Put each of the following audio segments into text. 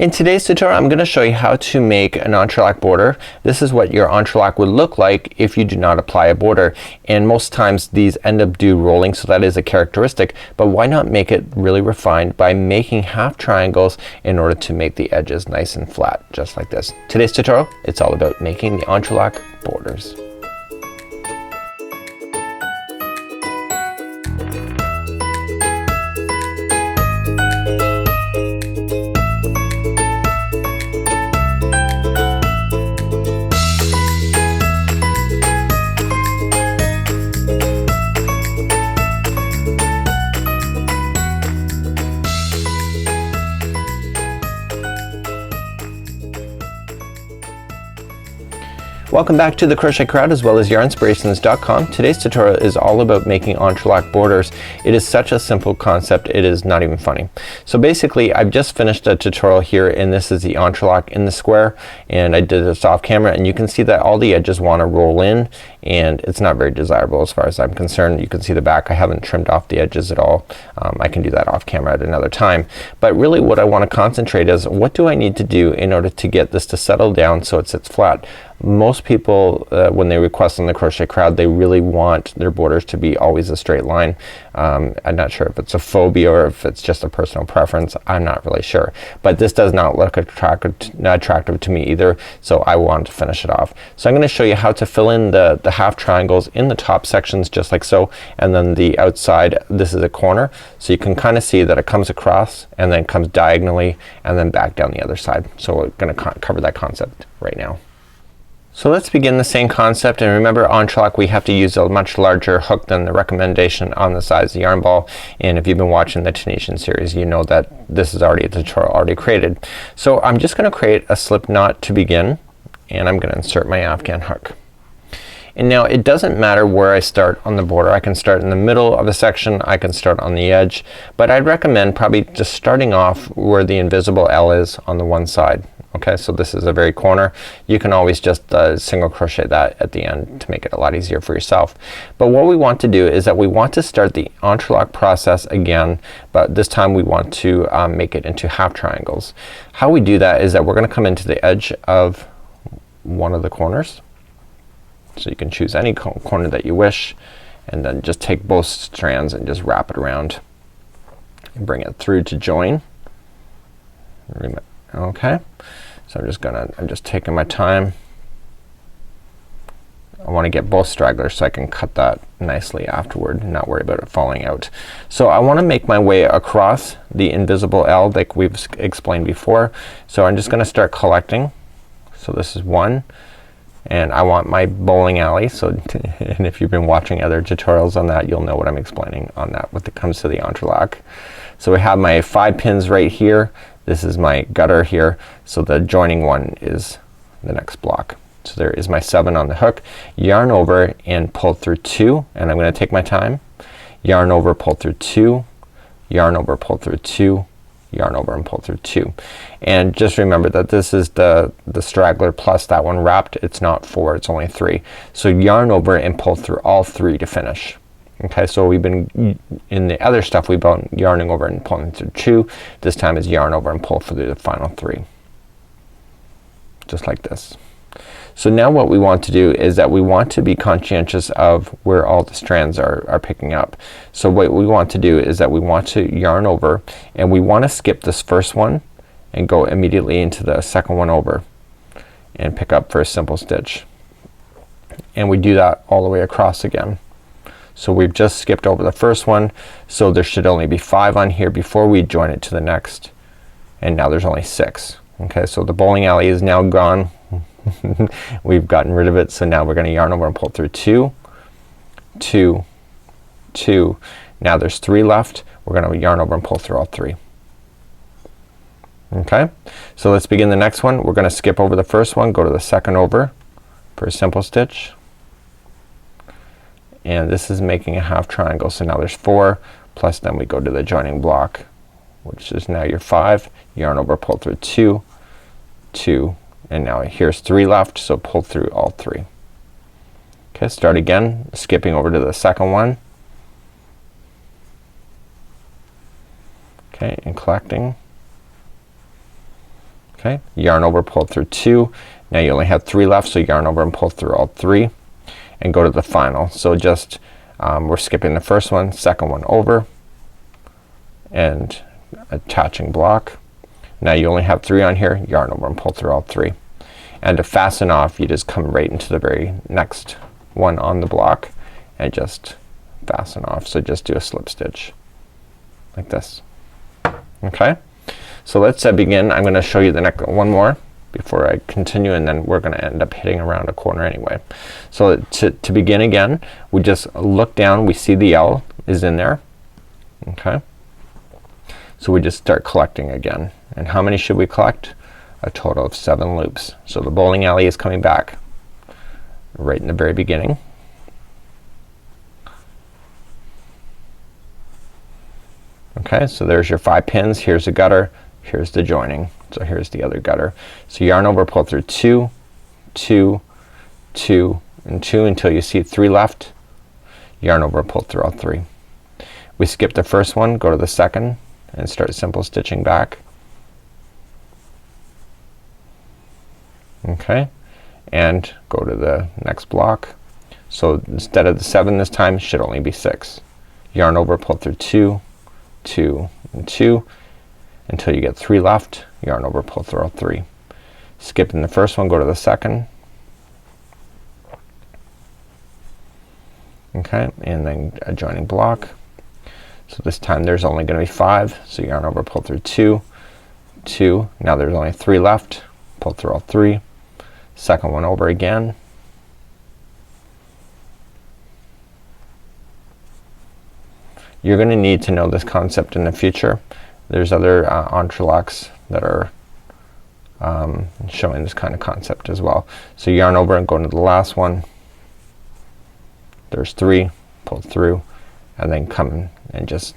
In today's tutorial I'm going to show you how to make an entrelac border. This is what your entrelac would look like if you do not apply a border, and most times these end up rolling, so that is a characteristic, but why not make it really refined by making half triangles in order to make the edges nice and flat, just like this. Today's tutorial, it's all about making the entrelac borders. Welcome back to the Crochet Crowd as well as yarnspirations.com. Today's tutorial is all about making entrelac borders. It is such a simple concept, it is not even funny. So basically I've just finished a tutorial here, and this is the entrelac in the square, and I did this off camera, and you can see that all the edges want to roll in, and it's not very desirable as far as I'm concerned. You can see the back, I haven't trimmed off the edges at all. I can do that off camera at another time, but really what I want to concentrate is what do I need to do in order to get this to settle down so it sits flat. Most people when they request on the Crochet Crowd, they really want their borders to be always a straight line. I'm not sure if it's a phobia or if it's just a personal preference. I'm not really sure, but this does not look attractive to me either, so I want to finish it off. So I'm going to show you how to fill in the half triangles in the top sections just like so, and then the outside, this is a corner, so you can kind of see that it comes across and then comes diagonally and then back down the other side. So we're going to cover that concept right now. So let's begin the same concept, and remember entrelac we have to use a much larger hook than the recommendation on the size of the yarn ball, and if you've been watching the Tunisian series you know that this is already a tutorial already created. So I'm just gonna create a slip knot to begin, and I'm gonna insert my Afghan hook. And now it doesn't matter where I start on the border. I can start in the middle of a section, I can start on the edge, but I'd recommend probably just starting off where the invisible L is on the one side. Okay, so this is a very corner. You can always just single crochet that at the end to make it a lot easier for yourself. But what we want to do is that we want to start the entrelac process again, but this time we want to make it into half triangles. How we do that is that we're gonna come into the edge of one of the corners. So you can choose any corner that you wish, and then just take both strands and just wrap it around and bring it through to join. Okay, so I'm just taking my time. I want to get both stragglers so I can cut that nicely afterward and not worry about it falling out. So I want to make my way across the invisible L like we've explained before. So I'm just gonna start collecting. So this is one, and I want my bowling alley. So and if you've been watching other tutorials on that, you'll know what I'm explaining on that when it comes to the entrelac. So we have my 5 pins right here. This is my gutter here, so the joining one is the next block. So there is my 7 on the hook. Yarn over and pull through 2, and I'm gonna take my time. Yarn over, pull through 2, yarn over, pull through 2, yarn over and pull through 2. And just remember that this is the straggler plus that one wrapped. It's not 4, it's only 3. So yarn over and pull through all 3 to finish. Okay, so we've been in the other stuff we've been yarning over and pulling through 2. This time is yarn over and pull through the final 3. Just like this. So now what we want to do is that we want to be conscientious of where all the strands are picking up. So what we want to do is that we want to yarn over, and we want to skip this first one and go immediately into the second one over and pick up for a simple stitch. And we do that all the way across again. So we've just skipped over the first one, so there should only be 5 on here before we join it to the next, and now there's only 6. Okay, so the bowling alley is now gone. We've gotten rid of it, so now we're gonna yarn over and pull through 2, 2, 2. Now there's 3 left. We're gonna yarn over and pull through all 3. Okay, so let's begin the next one. We're gonna skip over the first one, go to the second over for a simple stitch, and this is making a half triangle. So now there's 4, plus then we go to the joining block, which is now your 5. Yarn over, pull through 2, 2, and now here's 3 left, so pull through all 3. Okay, start again, skipping over to the second one. Okay, and collecting. Okay, yarn over, pull through 2. Now you only have 3 left, so yarn over and pull through all 3 and go to the final. So just we're skipping the first one, second one over and attaching block. Now you only have 3 on here, yarn over and pull through all 3. And to fasten off, you just come right into the very next one on the block and just fasten off. So just do a slip stitch like this. Okay, so let's begin. I'm gonna show you the next one more before I continue, and then we're gonna end up hitting around a corner anyway. So to begin again, we just look down, we see the L is in there. Okay, so we just start collecting again. And how many should we collect? A total of 7 loops. So the bowling alley is coming back right in the very beginning. Okay, so there's your 5 pins. Here's the gutter, here's the joining. So here's the other gutter. So yarn over, pull through 2, 2, 2 and 2 until you see 3 left. Yarn over, pull through all 3. We skip the first one, go to the second and start simple stitching back. Okay, and go to the next block. So instead of the 7 this time, it should only be 6. Yarn over, pull through 2, 2 and 2 until you get 3 left. Yarn over, pull through all 3. Skipping the first one, go to the second. Okay, and then a joining block. So this time there's only gonna be 5. So yarn over, pull through 2, 2. Now there's only 3 left. Pull through all 3. Second one over again. You're gonna need to know this concept in the future. There's other entrelacs that are showing this kind of concept as well. So yarn over and go into the last one. There's 3, pull through and then come and just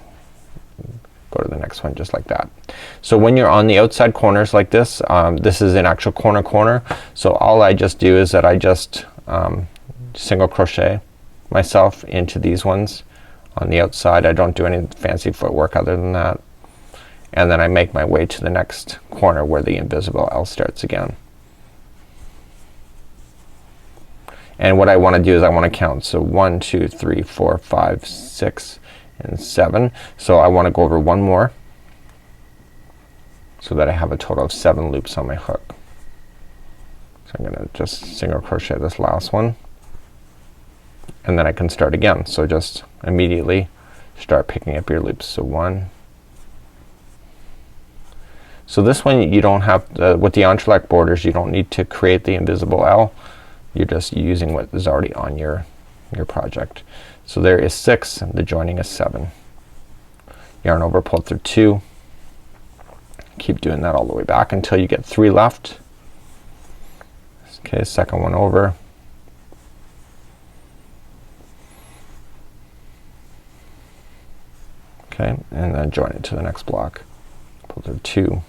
go to the next one just like that. So when you're on the outside corners like this, this is an actual corner. So all I just do is that I just single crochet myself into these ones on the outside. I don't do any fancy footwork other than that. And then I make my way to the next corner where the invisible L starts again. And what I want to do is I want to count. So 1, 2, 3, 4, 5, 6 and 7. So I want to go over one more so that I have a total of 7 loops on my hook. So I'm gonna just single crochet this last one and then I can start again. So just immediately start picking up your loops. So 1. So this one you don't have with the Entrelac borders, you don't need to create the invisible L. You're just using what is already on your project. So there is 6 and the joining is 7. Yarn over, pull through 2. Keep doing that all the way back until you get 3 left. Okay, second one over. Okay, and then join it to the next block. Pull through 2,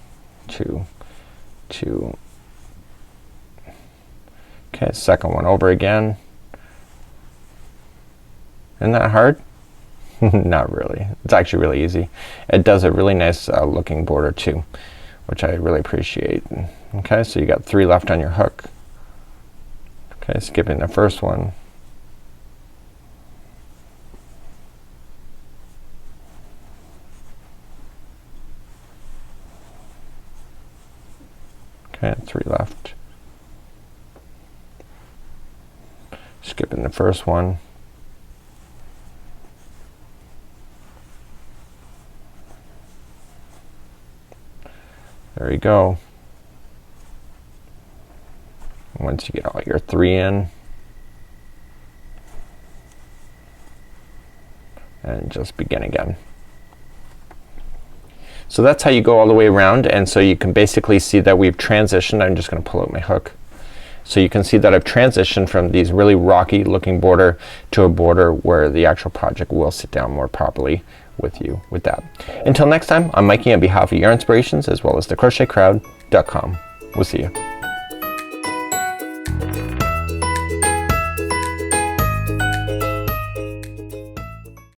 2, 2. Okay, second one over again. Isn't that hard? Not really. It's actually really easy. It does a really nice looking border too, which I really appreciate. Okay, so you got 3 left on your hook. Okay, skipping the first one. Okay, 3 left. Skipping the first one. There you go. Once you get all your 3 in, and just begin again. So that's how you go all the way around, and so you can basically see that we've transitioned. I'm just gonna pull out my hook. So you can see that I've transitioned from these really rocky looking border to a border where the actual project will sit down more properly with you with that. Until next time, I'm Mikey on behalf of Yarnspirations as well as thecrochetcrowd.com. We'll see you.